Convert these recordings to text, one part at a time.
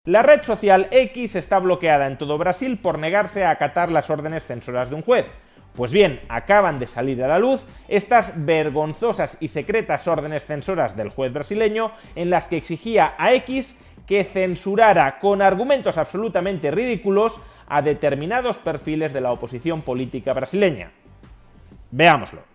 La red social X está bloqueada en todo Brasil por negarse a acatar las órdenes censoras de un juez. Pues bien, acaban de salir a la luz estas vergonzosas y secretas órdenes censoras del juez brasileño en las que exigía a X que censurara con argumentos absolutamente ridículos a determinados perfiles de la oposición política brasileña. Veámoslo.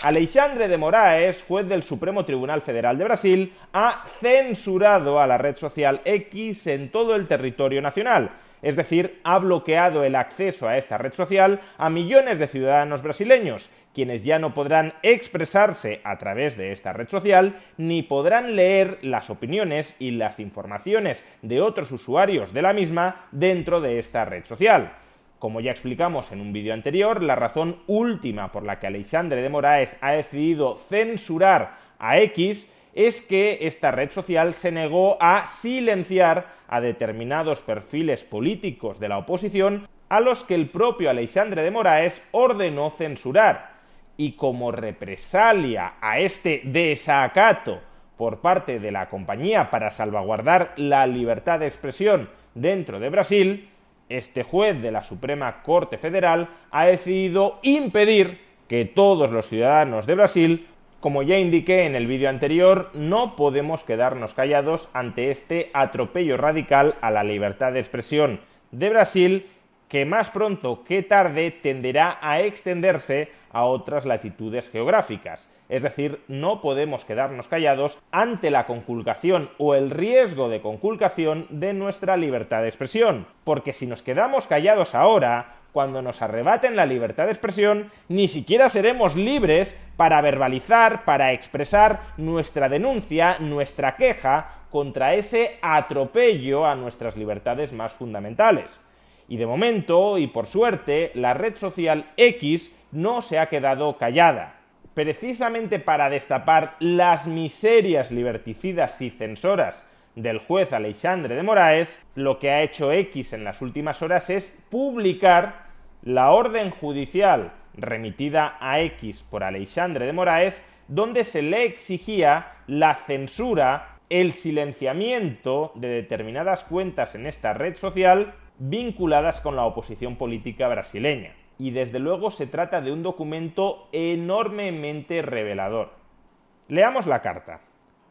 Alexandre de Moraes, juez del Supremo Tribunal Federal de Brasil, ha censurado a la red social X en todo el territorio nacional. Es decir, ha bloqueado el acceso a esta red social a millones de ciudadanos brasileños, quienes ya no podrán expresarse a través de esta red social, ni podrán leer las opiniones y las informaciones de otros usuarios de la misma dentro de esta red social. Como ya explicamos en un vídeo anterior, la razón última por la que Alexandre de Moraes ha decidido censurar a X es que esta red social se negó a silenciar a determinados perfiles políticos de la oposición a los que el propio Alexandre de Moraes ordenó censurar. Y como represalia a este desacato por parte de la compañía para salvaguardar la libertad de expresión dentro de Brasil, este juez de la Suprema Corte Federal ha decidido impedir que todos los ciudadanos de Brasil, como ya indiqué en el vídeo anterior, no podemos quedarnos callados ante este atropello radical a la libertad de expresión de Brasil, que más pronto que tarde tenderá a extenderse a otras latitudes geográficas. Es decir, no podemos quedarnos callados ante la conculcación o el riesgo de conculcación de nuestra libertad de expresión. Porque si nos quedamos callados ahora, cuando nos arrebaten la libertad de expresión, ni siquiera seremos libres para verbalizar, para expresar nuestra denuncia, nuestra queja contra ese atropello a nuestras libertades más fundamentales. Y de momento, y por suerte, la red social X no se ha quedado callada. Precisamente para destapar las miserias liberticidas y censoras del juez Alexandre de Moraes, lo que ha hecho X en las últimas horas es publicar la orden judicial remitida a X por Alexandre de Moraes, donde se le exigía la censura, el silenciamiento de determinadas cuentas en esta red social vinculadas con la oposición política brasileña. Y desde luego se trata de un documento enormemente revelador. Leamos la carta.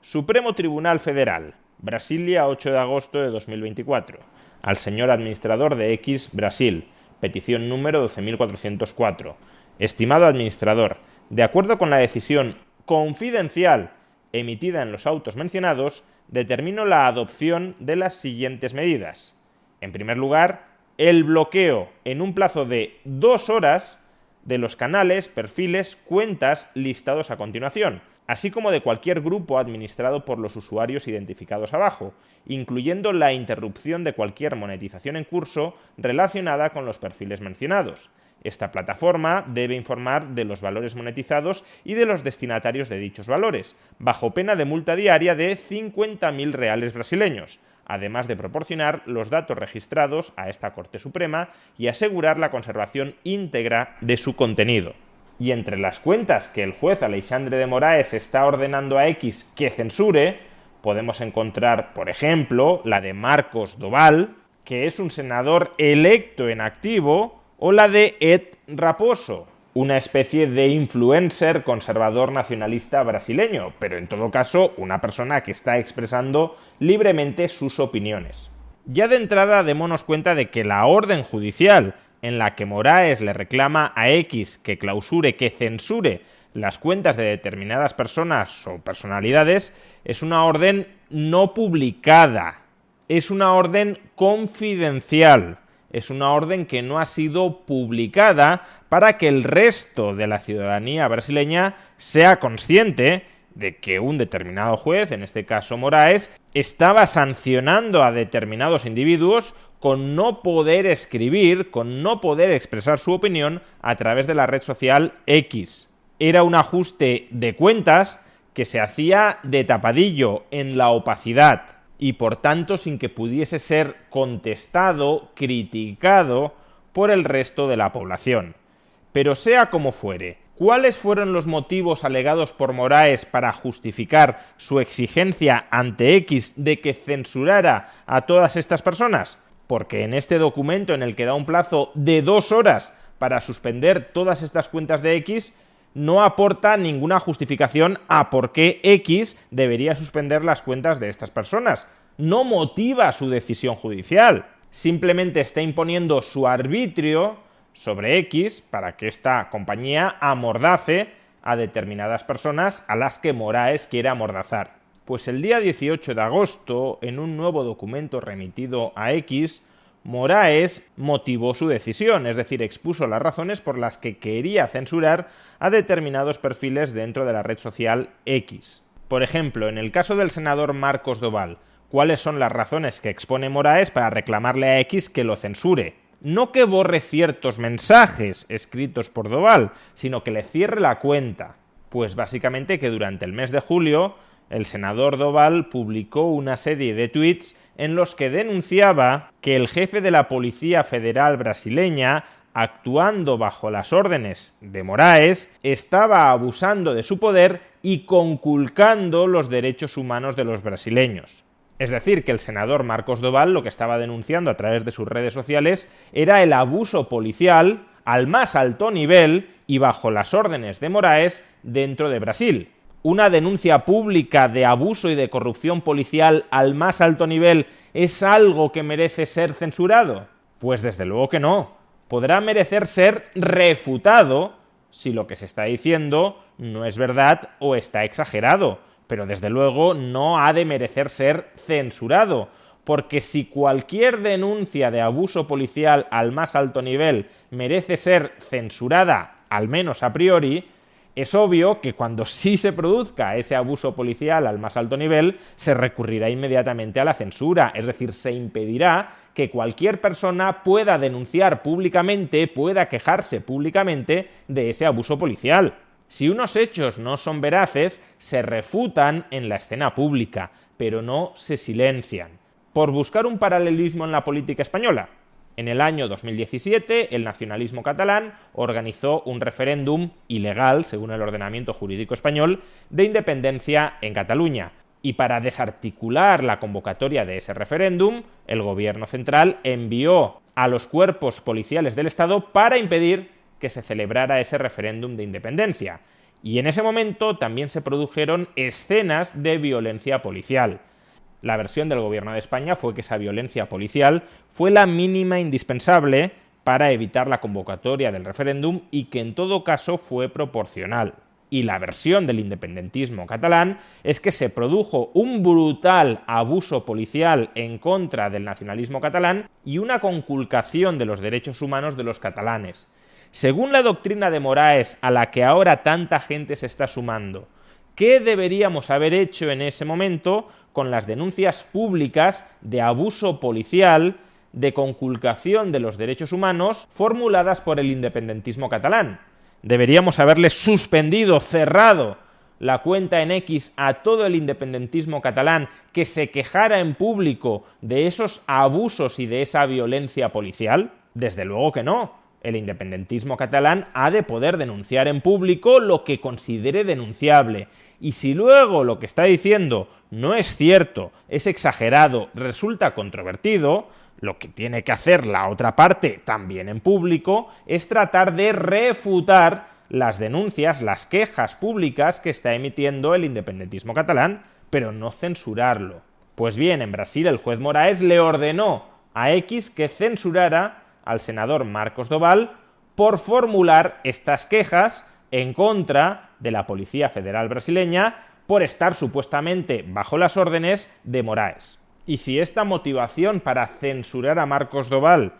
Supremo Tribunal Federal, Brasilia, 8 de agosto de 2024. Al señor administrador de X Brasil, petición número 12.404. Estimado administrador, de acuerdo con la decisión confidencial emitida en los autos mencionados, determino la adopción de las siguientes medidas. En primer lugar, el bloqueo en un plazo de 2 horas de los canales, perfiles, cuentas listados a continuación, así como de cualquier grupo administrado por los usuarios identificados abajo, incluyendo la interrupción de cualquier monetización en curso relacionada con los perfiles mencionados. Esta plataforma debe informar de los valores monetizados y de los destinatarios de dichos valores, bajo pena de multa diaria de 50.000 reales brasileños, además de proporcionar los datos registrados a esta Corte Suprema y asegurar la conservación íntegra de su contenido. Y entre las cuentas que el juez Alexandre de Moraes está ordenando a X que censure, podemos encontrar, por ejemplo, la de Marcos Doval, que es un senador electo en activo, o la de Ed Raposo, una especie de influencer conservador nacionalista brasileño, pero en todo caso una persona que está expresando libremente sus opiniones. Ya de entrada démonos cuenta de que la orden judicial en la que Moraes le reclama a X que clausure, que censure las cuentas de determinadas personas o personalidades, es una orden no publicada, es una orden confidencial. Es una orden que no ha sido publicada para que el resto de la ciudadanía brasileña sea consciente de que un determinado juez, en este caso Moraes, estaba sancionando a determinados individuos con no poder escribir, con no poder expresar su opinión a través de la red social X. Era un ajuste de cuentas que se hacía de tapadillo, en la opacidad, y por tanto sin que pudiese ser contestado, criticado por el resto de la población. Pero sea como fuere, ¿Cuáles fueron los motivos alegados por Moraes para justificar su exigencia ante X de que censurara a todas estas personas? Porque en este documento, en el que da un plazo de 2 horas para suspender todas estas cuentas de X, no aporta ninguna justificación a por qué X debería suspender las cuentas de estas personas. No motiva su decisión judicial. Simplemente está imponiendo su arbitrio sobre X para que esta compañía amordace a determinadas personas a las que Moraes quiere amordazar. Pues el día 18 de agosto, en un nuevo documento remitido a X, Moraes motivó su decisión, es decir, expuso las razones por las que quería censurar a determinados perfiles dentro de la red social X. Por ejemplo, en el caso del senador Marcos Doval, ¿cuáles son las razones que expone Moraes para reclamarle a X que lo censure? No que borre ciertos mensajes escritos por Doval, sino que le cierre la cuenta. Pues básicamente que durante el mes de julio el senador Doval publicó una serie de tweets en los que denunciaba que el jefe de la Policía Federal brasileña, actuando bajo las órdenes de Moraes, estaba abusando de su poder y conculcando los derechos humanos de los brasileños. Es decir, que el senador Marcos Doval lo que estaba denunciando a través de sus redes sociales era el abuso policial al más alto nivel y bajo las órdenes de Moraes dentro de Brasil. ¿Una denuncia pública de abuso y de corrupción policial al más alto nivel es algo que merece ser censurado? Pues desde luego que no. Podrá merecer ser refutado si lo que se está diciendo no es verdad o está exagerado, pero desde luego no ha de merecer ser censurado, porque si cualquier denuncia de abuso policial al más alto nivel merece ser censurada, al menos a priori, es obvio que cuando sí se produzca ese abuso policial al más alto nivel, se recurrirá inmediatamente a la censura, es decir, se impedirá que cualquier persona pueda denunciar públicamente, pueda quejarse públicamente de ese abuso policial. Si unos hechos no son veraces, se refutan en la escena pública, pero no se silencian. Por buscar un paralelismo en la política española, en el año 2017, el nacionalismo catalán organizó un referéndum ilegal, según el ordenamiento jurídico español, de independencia en Cataluña. Y para desarticular la convocatoria de ese referéndum, el gobierno central envió a los cuerpos policiales del Estado para impedir que se celebrara ese referéndum de independencia. Y en ese momento también se produjeron escenas de violencia policial. La versión del gobierno de España fue que esa violencia policial fue la mínima indispensable para evitar la convocatoria del referéndum y que en todo caso fue proporcional. Y la versión del independentismo catalán es que se produjo un brutal abuso policial en contra del nacionalismo catalán y una conculcación de los derechos humanos de los catalanes. Según la doctrina de Moraes, a la que ahora tanta gente se está sumando, ¿qué deberíamos haber hecho en ese momento con las denuncias públicas de abuso policial, de conculcación de los derechos humanos formuladas por el independentismo catalán? Deberíamos haberles suspendido, cerrado la cuenta en X a todo el independentismo catalán que se quejara en público de esos abusos y de esa violencia policial. Desde luego que no. El independentismo catalán ha de poder denunciar en público lo que considere denunciable. Y si luego lo que está diciendo no es cierto, es exagerado, resulta controvertido, lo que tiene que hacer la otra parte, también en público, es tratar de refutar las denuncias, las quejas públicas que está emitiendo el independentismo catalán, pero no censurarlo. Pues bien, en Brasil el juez Moraes le ordenó a X que censurara al senador Marcos Doval por formular estas quejas en contra de la Policía Federal brasileña por estar supuestamente bajo las órdenes de Moraes. Y si esta motivación para censurar a Marcos Doval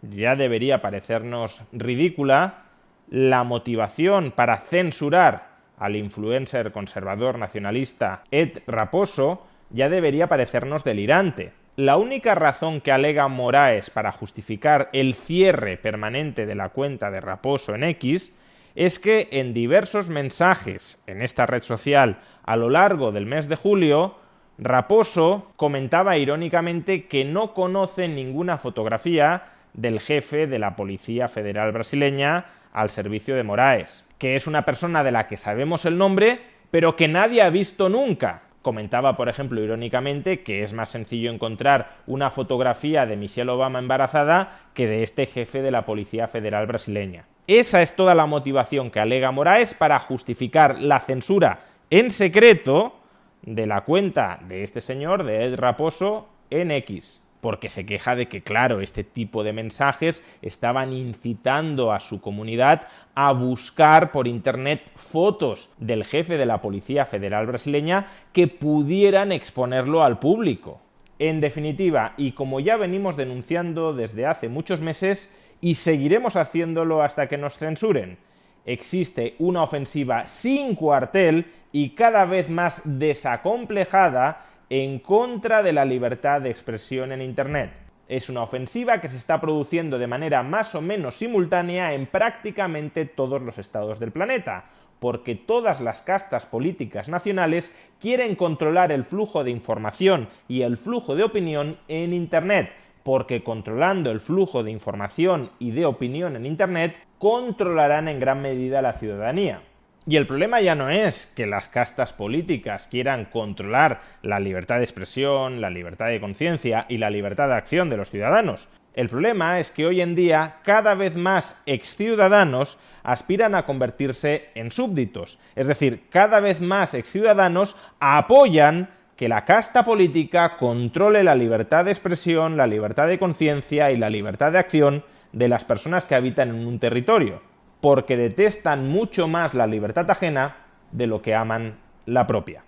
ya debería parecernos ridícula, la motivación para censurar al influencer conservador nacionalista Ed Raposo ya debería parecernos delirante. La única razón que alega Moraes para justificar el cierre permanente de la cuenta de Raposo en X es que en diversos mensajes en esta red social a lo largo del mes de julio, Raposo comentaba irónicamente que no conoce ninguna fotografía del jefe de la Policía Federal brasileña al servicio de Moraes, que es una persona de la que sabemos el nombre, pero que nadie ha visto nunca. Comentaba, por ejemplo, irónicamente, que es más sencillo encontrar una fotografía de Michelle Obama embarazada que de este jefe de la Policía Federal brasileña. Esa es toda la motivación que alega Moraes para justificar la censura en secreto de la cuenta de este señor, de Ed Raposo, en X. Porque se queja de que, claro, este tipo de mensajes estaban incitando a su comunidad a buscar por internet fotos del jefe de la Policía Federal brasileña que pudieran exponerlo al público. En definitiva, y como ya venimos denunciando desde hace muchos meses, y seguiremos haciéndolo hasta que nos censuren, existe una ofensiva sin cuartel y cada vez más desacomplejada en contra de la libertad de expresión en Internet. Es una ofensiva que se está produciendo de manera más o menos simultánea en prácticamente todos los estados del planeta, porque todas las castas políticas nacionales quieren controlar el flujo de información y el flujo de opinión en Internet, porque controlando el flujo de información y de opinión en Internet, controlarán en gran medida la ciudadanía. Y el problema ya no es que las castas políticas quieran controlar la libertad de expresión, la libertad de conciencia y la libertad de acción de los ciudadanos. El problema es que hoy en día cada vez más exciudadanos aspiran a convertirse en súbditos. Es decir, cada vez más exciudadanos apoyan que la casta política controle la libertad de expresión, la libertad de conciencia y la libertad de acción de las personas que habitan en un territorio, porque detestan mucho más la libertad ajena de lo que aman la propia.